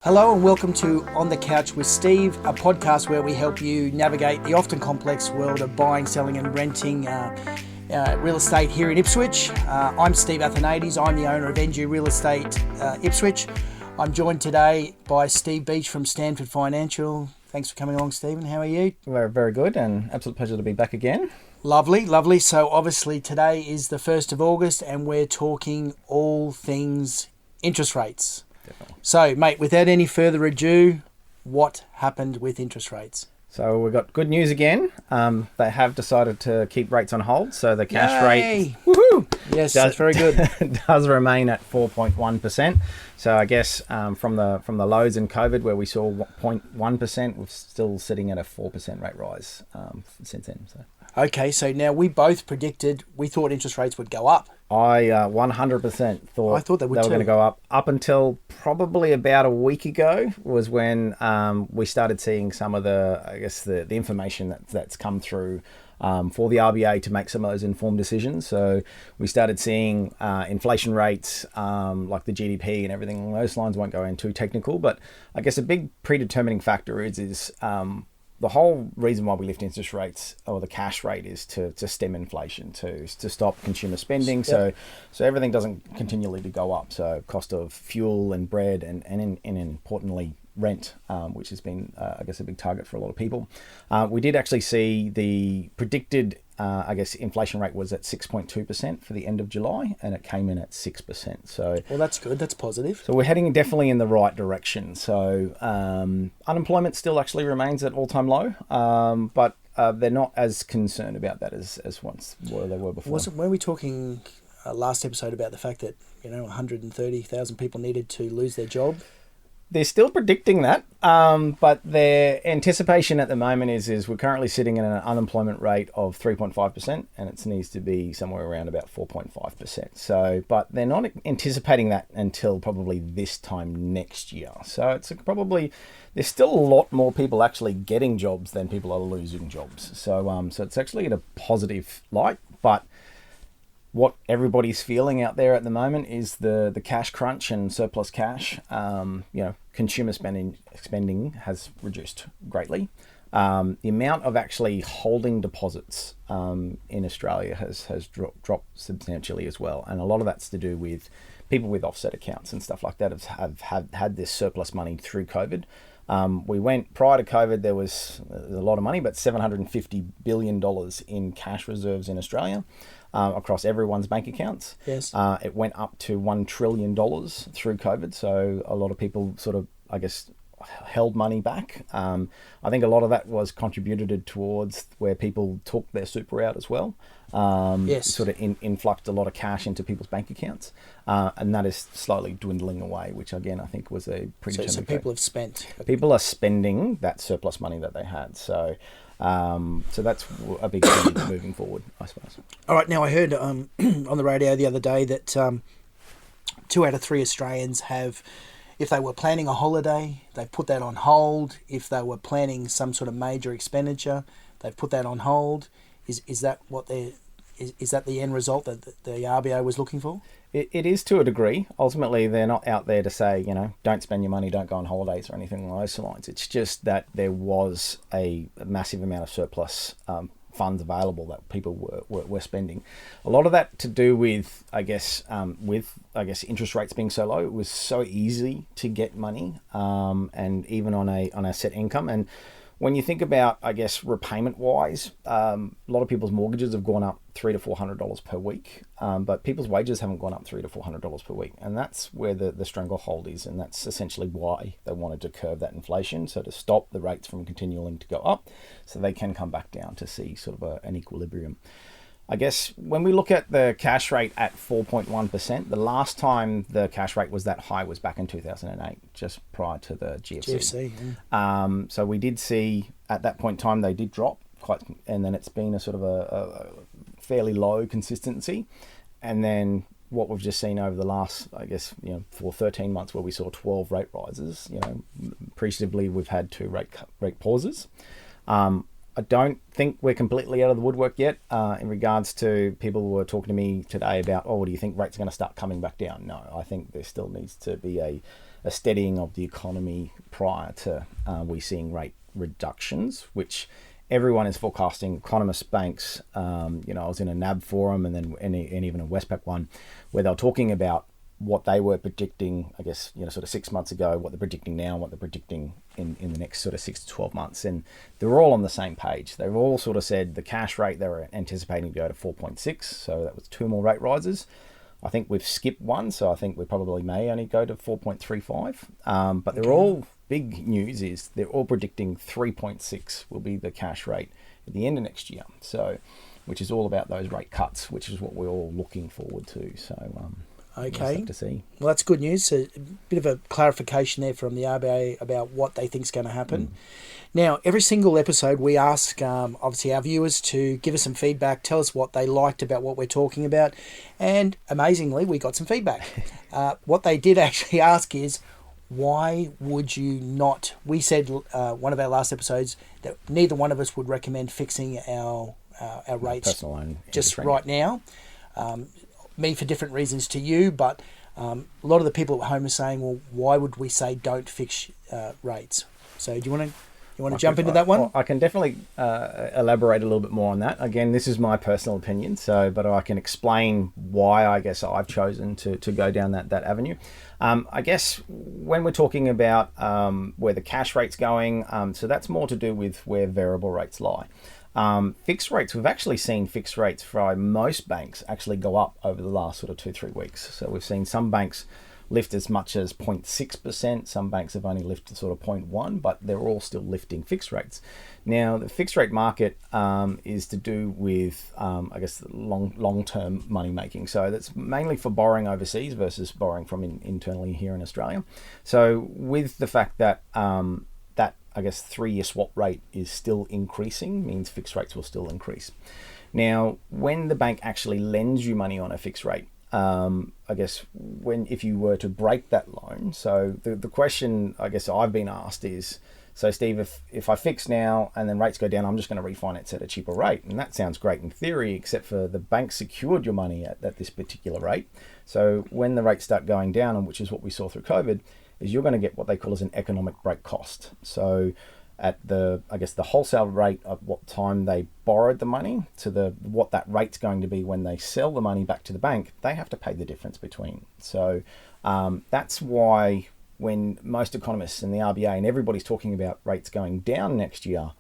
Hello and welcome to On the Couch with Steve, a podcast where we help you navigate the often complex world of buying, selling and renting real estate here in Ipswich. I'm Steve Athanates. I'm the owner of NG Real Estate Ipswich. I'm joined today by Steve Beach from Stanford Financial. Thanks for coming along, Stephen. How are you? We're very good and absolute pleasure to be back again. Lovely. So obviously today is the 1st of August and we're talking all things interest rates. Definitely. So, mate, without any further ado, what happened with interest rates? So we've got good news again. They have decided to keep rates on hold. So the cash rate Yes, that's very good. does remain at 4.1%. So I guess from the lows in COVID where we saw 0.1%, we're still sitting at a 4% rate rise since then. So. Okay, so now we both predicted, we thought interest rates would go up. I 100% thought they were going to go up until probably about a week ago was when we started seeing some of the information that's come through for the RBA to make some of those informed decisions. So we started seeing inflation rates like the GDP and everything along those lines. Won't go in too technical, but I guess a big predetermining factor is the whole reason why we lift interest rates or the cash rate is to stem inflation, to stop consumer spending, Yep. so everything doesn't continually to go up. So cost of fuel and bread and importantly rent, which has been I guess a big target for a lot of people. We did actually see the predicted inflation rate was at 6.2% for the end of July, and it came in at 6%. So, well, that's good. That's positive. So we're heading definitely in the right direction. So unemployment still actually remains at all-time low, but they're not as concerned about that as once they were before. Were we talking last episode about the fact that 130,000 people needed to lose their job? They're still predicting that, but their anticipation at the moment is we're currently sitting at an unemployment rate of 3.5%, and it needs to be somewhere around about 4.5%. So, but they're not anticipating that until probably this time next year. So it's probably there's still a lot more people actually getting jobs than people are losing jobs. So so it's actually in a positive light, but what everybody's feeling out there at the moment is the cash crunch and surplus cash. Consumer spending has reduced greatly. The amount of actually holding deposits in Australia has dropped substantially as well, and a lot of that's to do with people with offset accounts and stuff like that have had this surplus money through COVID. Prior to COVID, there was a lot of money, but $750 billion in cash reserves in Australia. Across everyone's bank accounts. Yes. It went up to $1 trillion through COVID. So a lot of people sort of, I guess, held money back. I think a lot of that was contributed towards where people took their super out as well. Yes. Sort of influxed a lot of cash into people's bank accounts. And that is slowly dwindling away, which again, I think was a pretty So people have spent. People are spending that surplus money that they had. So that's a big thing moving forward, I suppose. All right. Now I heard on the radio the other day that 2 out of 3 Australians have, if they were planning a holiday, they've put that on hold. If they were planning some sort of major expenditure, they've put that on hold. Is that what is that the end result that the RBA was looking for? It is to a degree. Ultimately, they're not out there to say, don't spend your money, don't go on holidays or anything along those lines. It's just that there was a massive amount of surplus funds available that people were spending. A lot of that to do with, interest rates being so low. It was so easy to get money, and even on a set income. And when you think about, repayment wise, a lot of people's mortgages have gone up $300 to $400 per week, but people's wages haven't gone up $300 to $400 per week, and that's where the stranglehold is, and that's essentially why they wanted to curb that inflation, so to stop the rates from continuing to go up, so they can come back down to see sort of an equilibrium. I guess when we look at the cash rate at 4.1%, the last time the cash rate was that high was back in 2008, just prior to the GFC. Yeah. So we did see at that point in time they did drop quite, and then it's been a sort of a fairly low consistency. And then what we've just seen over the last, for 13 months where we saw 12 rate rises, appreciatively we've had 2 rate pauses. I don't think we're completely out of the woodwork yet in regards to people who were talking to me today about, do you think rates are going to start coming back down? No, I think there still needs to be a a steadying of the economy prior to we seeing rate reductions, which everyone is forecasting. Economists, banks. I was in a NAB forum and even a Westpac one, where they were talking about what they were predicting, I guess, sort of 6 months ago, what they're predicting now, what they're predicting in the next sort of 6 to 12 months. And they're all on the same page. They've all sort of said the cash rate they were anticipating to go to 4.6. So that was 2 more rate rises. I think we've skipped one. So I think we probably may only go to 4.35. But they're all, big news is they're all predicting 3.6 will be the cash rate at the end of next year. So, which is all about those rate cuts, which is what we're all looking forward to. So, okay. To see. Well, that's good news. So a bit of a clarification there from the RBA about what they think is going to happen. Now, every single episode we ask, obviously, our viewers to give us some feedback, tell us what they liked about what we're talking about. And amazingly, we got some feedback. What they did actually ask is, why would you not? We said one of our last episodes that neither one of us would recommend fixing our rates Personal loan just right now. Me for different reasons to you, but a lot of the people at home are saying, well, why would we say don't fix rates? So do you want to jump into that one? Well, I can definitely elaborate a little bit more on that. Again, this is my personal opinion, but I can explain why I guess I've chosen to go down that avenue. I guess when we're talking about where the cash rate's going, so that's more to do with where variable rates lie. Fixed rates, we've actually seen fixed rates for most banks actually go up over the last sort of 2-3 weeks. So we've seen some banks lift as much as 0.6%. Some banks have only lifted sort of 0.1, but they're all still lifting fixed rates. Now, the fixed rate market is to do with, I guess, long-term money making. So that's mainly for borrowing overseas versus borrowing from internally here in Australia. So with the fact that I guess 3-year swap rate is still increasing, means fixed rates will still increase. Now, when the bank actually lends you money on a fixed rate, I guess if you were to break that loan, so the question I guess I've been asked is, so Steve, if I fix now and then rates go down, I'm just going to refinance at a cheaper rate. And that sounds great in theory, except for the bank secured your money at this particular rate. So when the rates start going down, and which is what we saw through COVID, is you're going to get what they call as an economic break cost. So at the wholesale rate of what time they borrowed the money to what that rate's going to be when they sell the money back to the bank, they have to pay the difference between. So that's why when most economists and the RBA and everybody's talking about rates going down next year,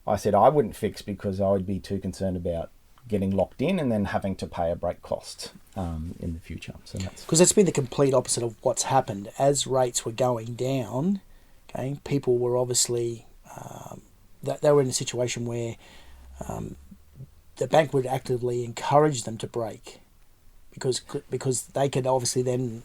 I said I wouldn't fix because I would be too concerned about getting locked in and then having to pay a break cost in the future. So that's been the complete opposite of what's happened. As rates were going down, okay, people were obviously they were in a situation where the bank would actively encourage them to break because they could obviously then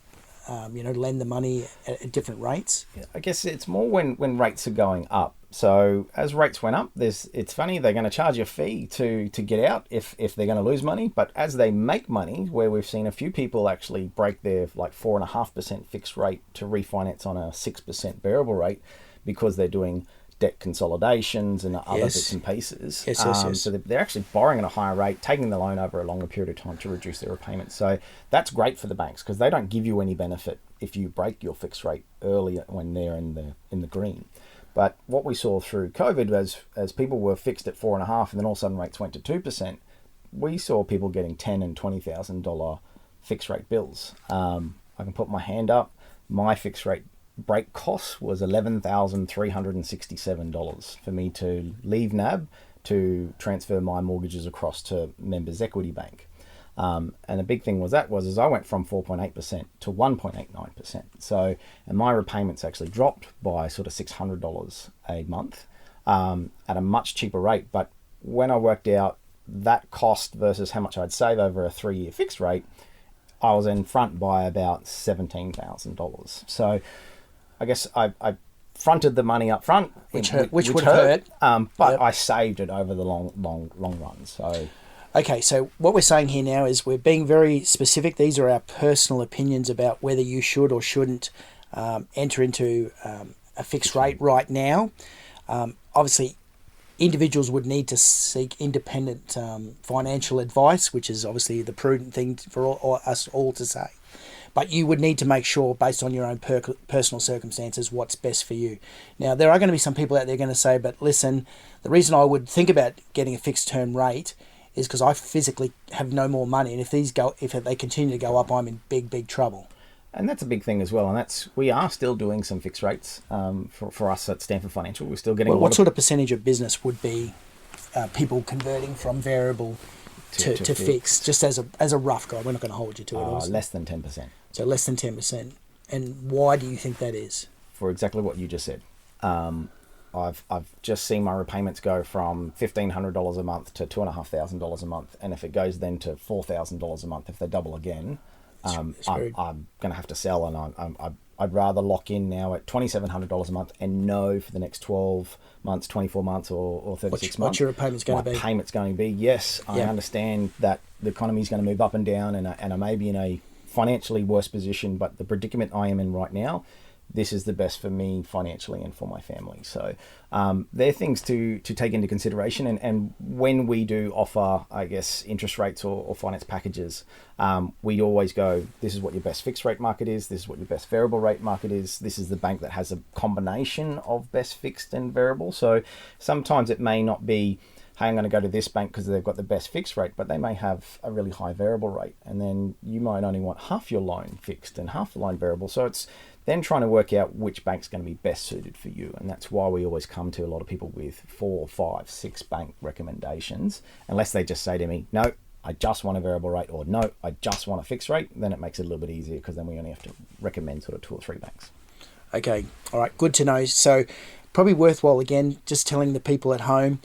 lend the money at different rates. Yeah, I guess it's more when rates are going up. So as rates went up, it's funny, they're going to charge a fee to get out if they're going to lose money. But as they make money, where we've seen a few people actually break their 4.5% fixed rate to refinance on a 6% variable rate because they're doing debt consolidations and other bits and pieces. Yes. So they're actually borrowing at a higher rate, taking the loan over a longer period of time to reduce their repayments. So that's great for the banks because they don't give you any benefit if you break your fixed rate early when they're in the green. But what we saw through COVID was as people were fixed at 4.5% and then all of a sudden rates went to 2%, we saw people getting $10,000 and $20,000 fixed rate bills. I can put my hand up. My fixed rate break cost was $11,367 for me to leave NAB to transfer my mortgages across to Members Equity Bank. And the big thing was I went from 4.8% to 1.89%. So, and my repayments actually dropped by sort of $600 a month at a much cheaper rate. But when I worked out that cost versus how much I'd save over a 3-year fixed rate, I was in front by about $17,000. So I guess I fronted the money up front, which would hurt. But I saved it over the long run. So. Okay, so what we're saying here now is we're being very specific. These are our personal opinions about whether you should or shouldn't enter into a fixed rate right now. Obviously, individuals would need to seek independent financial advice, which is obviously the prudent thing for us all to say. But you would need to make sure, based on your own personal circumstances, what's best for you. Now, there are going to be some people out there going to say, but listen, the reason I would think about getting a fixed term rate is because I physically have no more money, and if they continue to go up, I'm in big trouble. And that's a big thing as well. And we are still doing some fixed rates for us at Stanford Financial. We're still getting what sort of percentage of business would be people converting from variable to fixed, just as a rough guide? We're not going to hold you to it. Obviously. Less than 10%. So less than 10%. And why do you think that is? For exactly what you just said. I've just seen my repayments go from $1,500 a month to $2,500 a month, and if it goes then to $4,000 a month, if they double again, I'm going to have to sell, and I'd rather lock in now at $2,700 a month and know for the next 12 months, 24 months, or 36 months. What your payment's going to be? My payment's going to be. Yes, I understand that the economy is going to move up and down, and I may be in a financially worse position, but the predicament I am in right now, this is the best for me financially and for my family. So they're things to take into consideration. And when we do offer, I guess, interest rates or finance packages, we always go, this is what your best fixed rate market is. This is what your best variable rate market is. This is the bank that has a combination of best fixed and variable. So sometimes it may not be, hey, I'm going to go to this bank because they've got the best fixed rate, but they may have a really high variable rate. And then you might only want half your loan fixed and half the loan variable. So it's then trying to work out which bank's going to be best suited for you. And that's why we always come to a lot of people with 4, 5, 6 bank recommendations, unless they just say to me, no, I just want a variable rate, or no, I just want a fixed rate. Then it makes it a little bit easier, because then we only have to recommend sort of 2 or 3 banks. Okay. All right. Good to know. So probably worthwhile, again, just telling the people at home,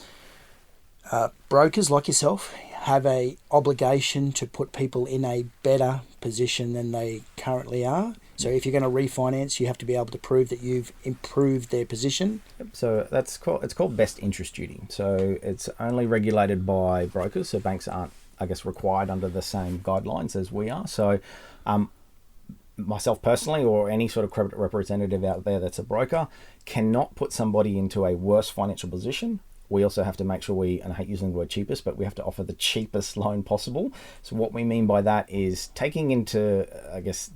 brokers like yourself have a obligation to put people in a better position than they currently are. So if you're going to refinance, you have to be able to prove that you've improved their position. So it's called best interest duty. So it's only regulated by brokers. So banks aren't, I guess, required under the same guidelines as we are. So myself personally, or any sort of credit representative out there that's a broker, cannot put somebody into a worse financial position. We also have to make sure and I hate using the word cheapest, but we have to offer the cheapest loan possible. So what we mean by that is taking into, I guess,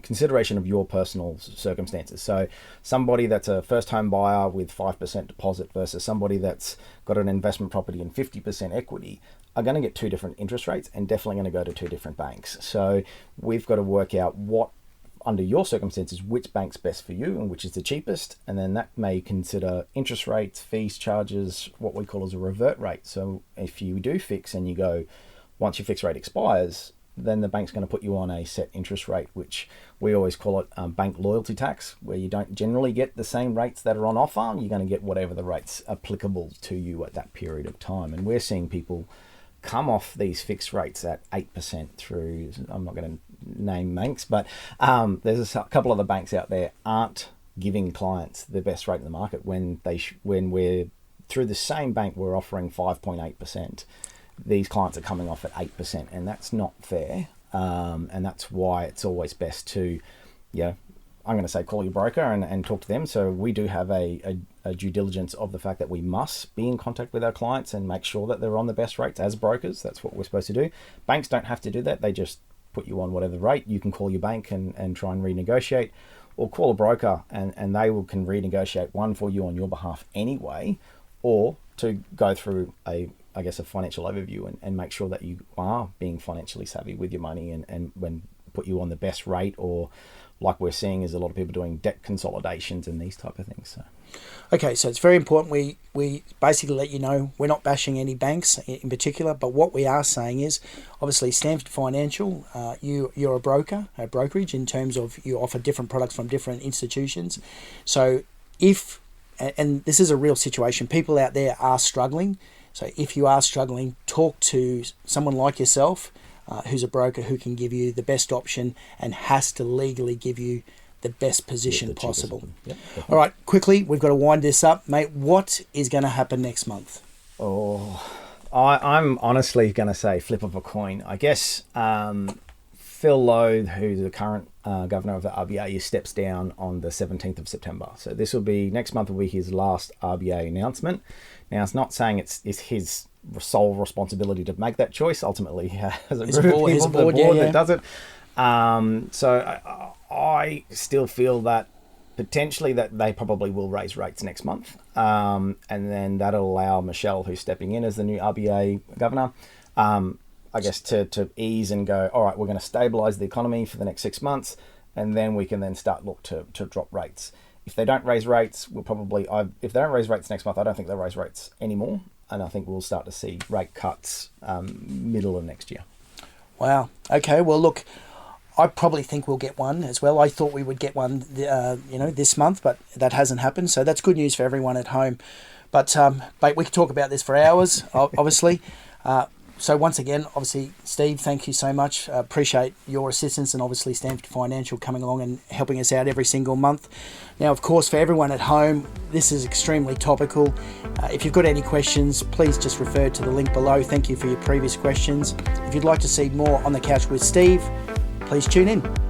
consideration of your personal circumstances. So somebody that's a first home buyer with 5% deposit versus somebody that's got an investment property and 50% equity are going to get 2 different interest rates, and definitely going to go to 2 different banks. So we've got to work out what, under your circumstances, which bank's best for you and which is the cheapest. And then that may consider interest rates, fees, charges, what we call as a revert rate. So if you do fix and you go, once your fixed rate expires, then the bank's going to put you on a set interest rate, which we always call it bank loyalty tax, where you don't generally get the same rates that are on offer. You're going to get whatever the rates applicable to you at that period of time. And we're seeing people come off these fixed rates at 8% through, I'm not going to name banks, but there's a couple of the banks out there aren't giving clients the best rate in the market when we're through the same bank, we're offering 5.8%. These clients are coming off at 8%, and that's not fair. And that's why it's always best to, I'm going to say call your broker and talk to them. So we do have a due diligence of the fact that we must be in contact with our clients and make sure that they're on the best rates as brokers. That's what we're supposed to do. Banks don't have to do that. They just put you on whatever rate. You can call your bank and try and renegotiate, or call a broker and they can renegotiate one for you on your behalf anyway, or to go through a financial overview and make sure that you are being financially savvy with your money and when put you on the best rate, or like we're seeing is a lot of people doing debt consolidations and these type of things. So. Okay, so it's very important we basically let you know we're not bashing any banks in particular, but what we are saying is, obviously Stanford Financial, you're a brokerage in terms of you offer different products from different institutions. So and this is a real situation, people out there are struggling. So if you are struggling, talk to someone like yourself, who's a broker who can give you the best option and has to legally give you the best position possible. Yep, all right, quickly, we've got to wind this up. Mate, what is going to happen next month? Oh, I'm honestly going to say flip of a coin. I guess Phil Lowe, who's the current governor of the RBA, steps down on the 17th of September. So next month will be his last RBA announcement. Now, it's not saying it's his sole responsibility to make that choice. Ultimately, he has a group of people, the board that does it. So I still feel that potentially that they probably will raise rates next month. And then that'll allow Michelle, who's stepping in as the new RBA governor, I guess to ease and go, all right, we're going to stabilize the economy for the next 6 months, and then we can then look to drop rates. If they don't raise rates, if they don't raise rates next month, I don't think they'll raise rates anymore. And I think we'll start to see rate cuts middle of next year. Wow. Okay. Well, look, I probably think we'll get one as well. I thought we would get one, this month, but that hasn't happened. So that's good news for everyone at home. But we could talk about this for hours, obviously. So once again, obviously, Steve, thank you so much. Appreciate your assistance, and obviously Stanford Financial coming along and helping us out every single month. Now, of course, for everyone at home, this is extremely topical. If you've got any questions, please just refer to the link below. Thank you for your previous questions. If you'd like to see more On the Couch with Steve, please tune in.